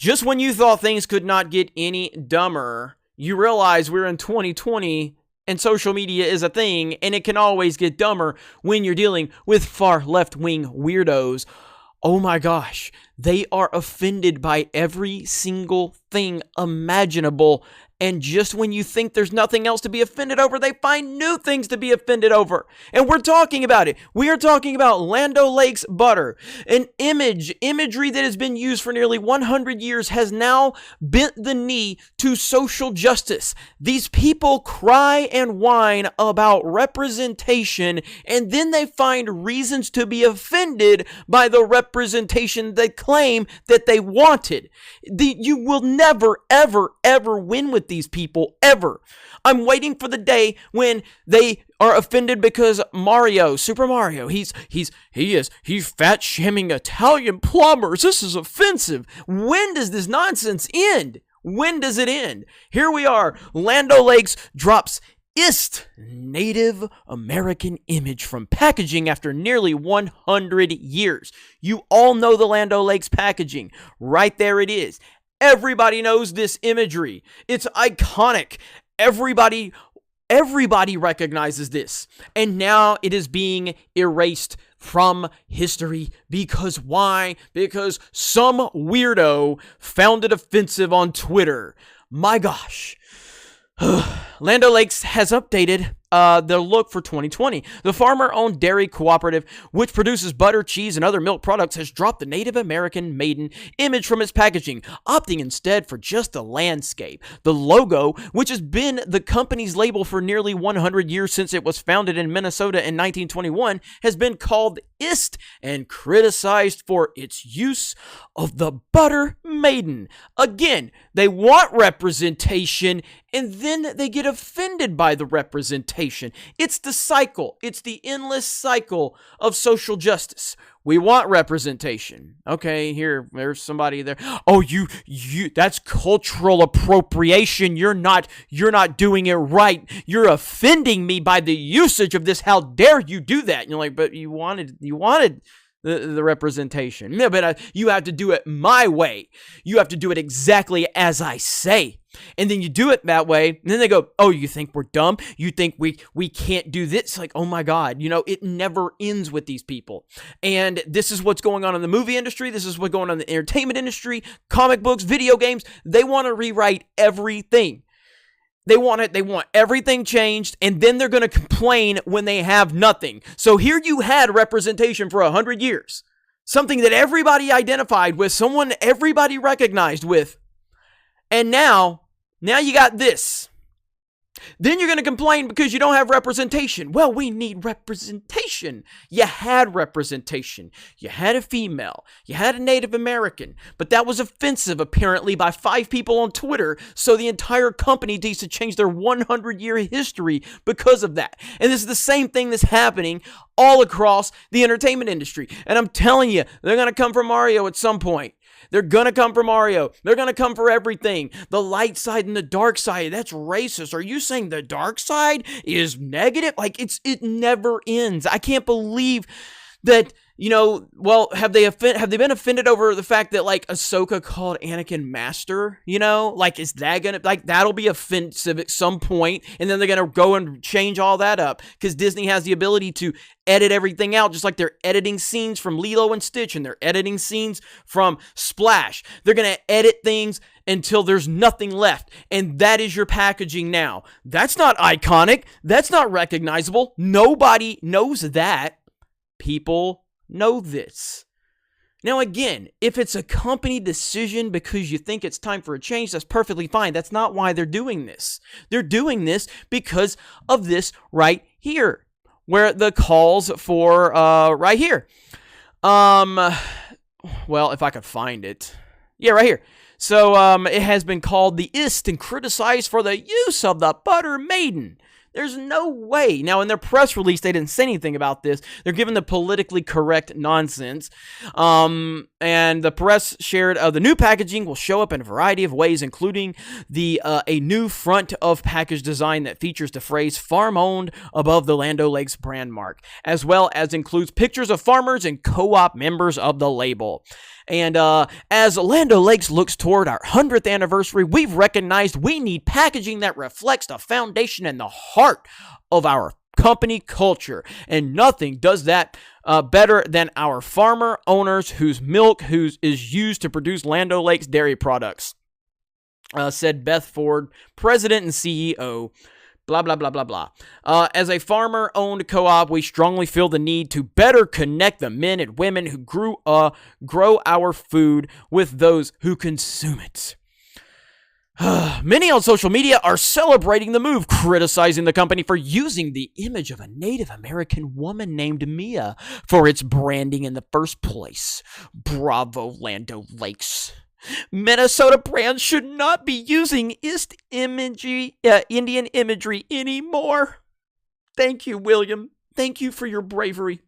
Just when you thought things could not get any dumber, you realize we're in 2020 and social media is a thing, and it can always get dumber when you're dealing with far left-wing weirdos. Oh my gosh, they are offended by every single thing imaginable. And just when you think there's nothing else to be offended over, they find new things to be offended over. And we're talking about it. We are talking about Land O'Lakes butter. An imagery that has been used for nearly 100 years has now bent the knee to social justice. These people cry and whine about representation, and then they find reasons to be offended by the representation they claim that they wanted. You will never, ever, ever win with these people, ever. I'm waiting for the day when they are offended because Super Mario, he's fat shaming Italian plumbers. This is offensive. When does this nonsense end? When does it end? Here we are. Land O'Lakes drops ist Native American image from packaging after nearly 100 years. You all know the Land O'Lakes packaging. Right there it is. Everybody knows this imagery. It's iconic. Everybody recognizes this. And now it is being erased from history. Because why? Because some weirdo found it offensive on Twitter. My gosh. Land O'Lakes has updated their look for 2020. The farmer-owned dairy cooperative, which produces butter, cheese, and other milk products, has dropped the Native American maiden image from its packaging, opting instead for just a landscape. The logo, which has been the company's label for nearly 100 years since it was founded in Minnesota in 1921, has been called ist and criticized for its use of the butter maiden. Again, they want representation, and then they get offended by the representation. It's the cycle. It's the endless cycle of social justice. We want representation. Okay, there's somebody there. Oh, you that's cultural appropriation. You're not doing it right. You're offending me by the usage of this. How dare you do that? And you're like, but you wanted the representation. Yeah, but you have to do it my way. You have to do it exactly as I say. And then you do it that way, and then they go, oh, you think we're dumb? You think we can't do this? Like, oh my God, it never ends with these people. And this is what's going on in the movie industry. This is what's going on in the entertainment industry, comic books, video games. They want to rewrite everything. They want everything changed, and then they're going to complain when they have nothing. So here you had representation for 100 years. Something that everybody identified with, someone everybody recognized with. And now you got this. Then you're going to complain because you don't have representation. Well, we need representation. You had representation. You had a female. You had a Native American. But that was offensive, apparently, by 5 people on Twitter. So the entire company needs to change their 100-year history because of that. And this is the same thing that's happening all across the entertainment industry. And I'm telling you, they're going to come for Mario at some point. They're going to come for Mario. They're going to come for everything. The light side and the dark side, that's racist. Are you saying the dark side is negative? Like, it never ends. I can't believe that, have they been offended over the fact that, like, Ahsoka called Anakin master? Like, is that going to, like, that'll be offensive at some point, and then they're going to go and change all that up, because Disney has the ability to edit everything out, just like they're editing scenes from Lilo and Stitch, and they're editing scenes from Splash. They're going to edit things until there's nothing left, and that is your packaging now. That's not iconic. That's not recognizable. Nobody knows that. People know this. Now, again, if it's a company decision because you think it's time for a change, that's perfectly fine. That's not why they're doing this. They're doing this because of this right here, where the calls for right here. Well, if I could find it. Yeah, right here. So it has been called the ist and criticized for the use of the butter maiden. There's no way. Now, in their press release, they didn't say anything about this. They're giving the politically correct nonsense. And the press shared the new packaging will show up in a variety of ways, including a new front of package design that features the phrase farm owned above the Land O'Lakes brand mark, as well as includes pictures of farmers and co-op members of the label. And as Land O'Lakes looks toward our 100th anniversary, we've recognized we need packaging that reflects the foundation and the heart of our company culture. And nothing does that better than our farmer owners whose milk is used to produce Land O'Lakes dairy products, said Beth Ford, president and CEO. Blah, blah, blah, blah, blah. As a farmer-owned co-op, we strongly feel the need to better connect the men and women who grow our food with those who consume it. Many on social media are celebrating the move, criticizing the company for using the image of a Native American woman named Mia for its branding in the first place. Bravo, Land O'Lakes. Minnesota brands should not be using Indian imagery anymore. Thank you, William. Thank you for your bravery.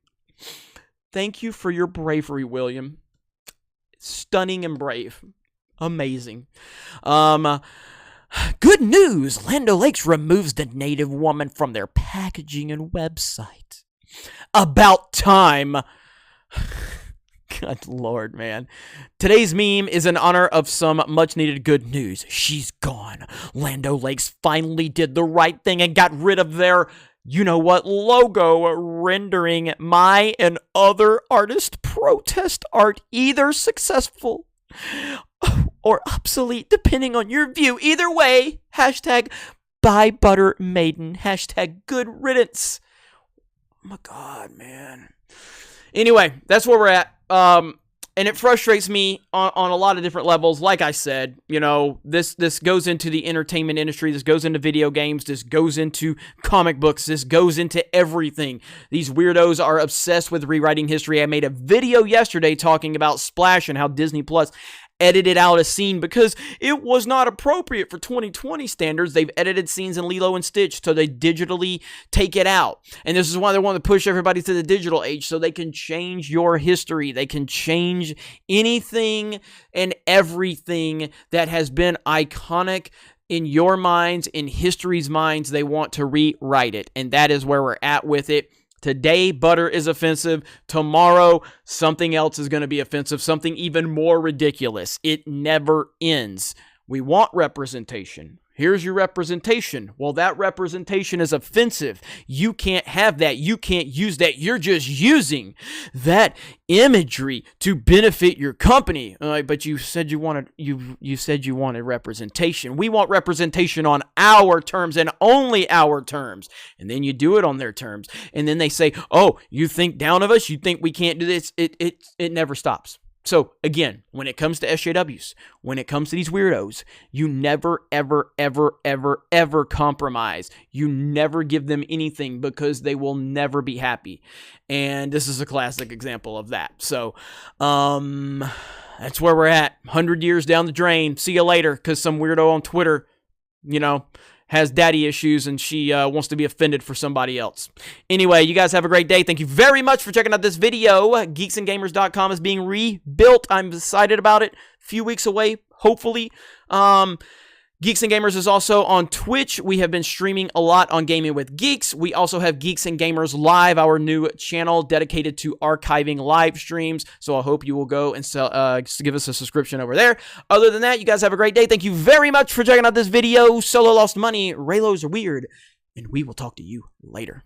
Thank you for your bravery, William. Stunning and brave. Amazing. Good news. Land O'Lakes removes the Native woman from their packaging and website. About time. Good Lord, man. Today's meme is in honor of some much-needed good news. She's gone. Land O'Lakes finally did the right thing and got rid of their, you-know-what, logo rendering my and other artists' protest art either successful or obsolete, depending on your view. Either way, hashtag buy butter maiden, hashtag good riddance. Oh my God, man. Anyway, that's where we're at. And it frustrates me on a lot of different levels. Like I said, you know, this goes into the entertainment industry. This goes into video games. This goes into comic books. This goes into everything. These weirdos are obsessed with rewriting history. I made a video yesterday talking about Splash and how Disney Plus edited out a scene because it was not appropriate for 2020 standards. They've edited scenes in Lilo and Stitch, so they digitally take it out. And this is why they want to push everybody to the digital age, so they can change your history. They can change anything and everything that has been iconic in your minds, in history's minds. They want to rewrite it, and that is where we're at with it. Today, butter is offensive. Tomorrow, something else is going to be offensive, something even more ridiculous. It never ends. We want representation. Here's your representation. Well, that representation is offensive. You can't have that. You can't use that. You're just using that imagery to benefit your company. But you said you wanted representation. We want representation on our terms and only our terms. And then you do it on their terms. And then they say, "Oh, you think down of us? You think we can't do this?" It never stops. So, again, when it comes to SJWs, when it comes to these weirdos, you never, ever, ever, ever, ever compromise. You never give them anything because they will never be happy. And this is a classic example of that. So, that's where we're at. 100 years down the drain. See you later, because some weirdo on Twitter, has daddy issues and she wants to be offended for somebody else. Anyway, you guys have a great day. Thank you very much for checking out this video. Geeksandgamers.com is being rebuilt. I'm excited about it. A few weeks away, hopefully. Geeks and Gamers is also on Twitch. We have been streaming a lot on Gaming with Geeks. We also have Geeks and Gamers Live, our new channel dedicated to archiving live streams. So I hope you will go and give us a subscription over there. Other than that, you guys have a great day. Thank you very much for checking out this video. Solo lost money. Raylos are weird. And we will talk to you later.